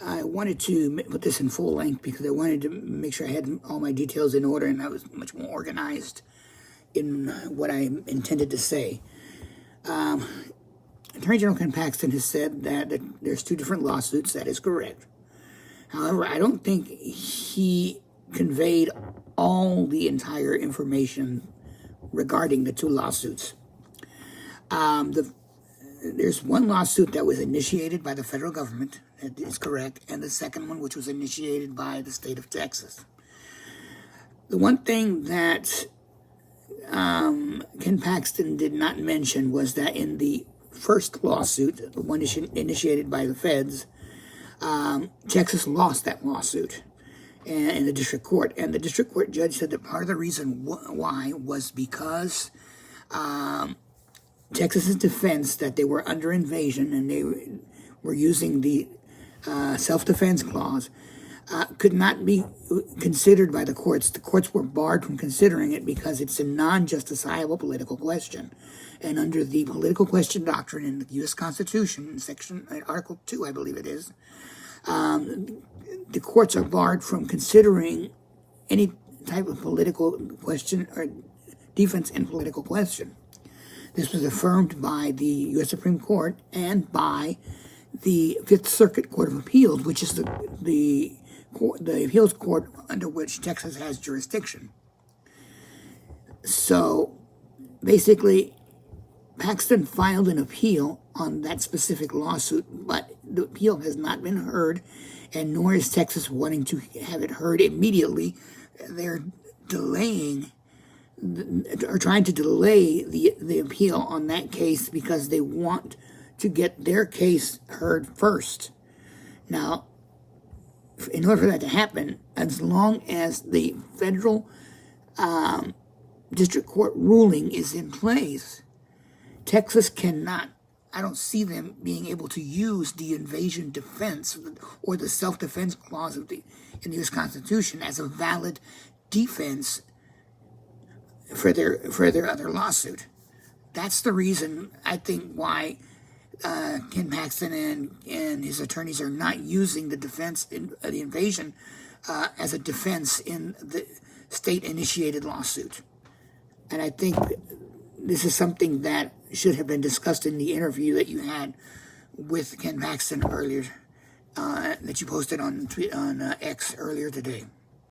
I wanted to put this in full length because I wanted to make sure I had all my details in order and I was much more organized in what I intended to say. Attorney General Ken Paxton has said that there's two different lawsuits. That is correct. However, I don't think he conveyed all the entire information regarding the two lawsuits. There's one lawsuit that was initiated by the federal government, that is correct, and the second one, which was initiated by the state of Texas. The one thing that Ken Paxton did not mention was that in the first lawsuit, the one initiated by the feds, Texas lost that lawsuit in the district court. And the district court judge said that part of the reason why was because Texas's defense that they were under invasion and they were using the self-defense clause could not be considered by the courts. The courts were barred from considering it because it's a non-justiciable political question. And under the political question doctrine in the U.S. Constitution, in Article 2, I believe it is, the courts are barred from considering any type of political question or defense in political question. This was affirmed by the U.S. Supreme Court and by the Fifth Circuit Court of Appeals, which is the appeals court under which Texas has jurisdiction. So basically, Paxton filed an appeal on that specific lawsuit, but the appeal has not been heard, and nor is Texas wanting to have it heard immediately. They're delaying or trying to delay the appeal on that case because they want to get their case heard first. Now, in order for that to happen, as long as the federal district court ruling is in place, Texas cannot, I don't see them being able to use the invasion defense or the self-defense clause in the U.S. Constitution as a valid defense for their other lawsuit. That's the reason, I think, why Ken Paxton and his attorneys are not using the defense in the invasion as a defense in the state-initiated lawsuit. And I think this is something that should have been discussed in the interview that you had with Ken Paxton earlier, that you posted on X earlier today.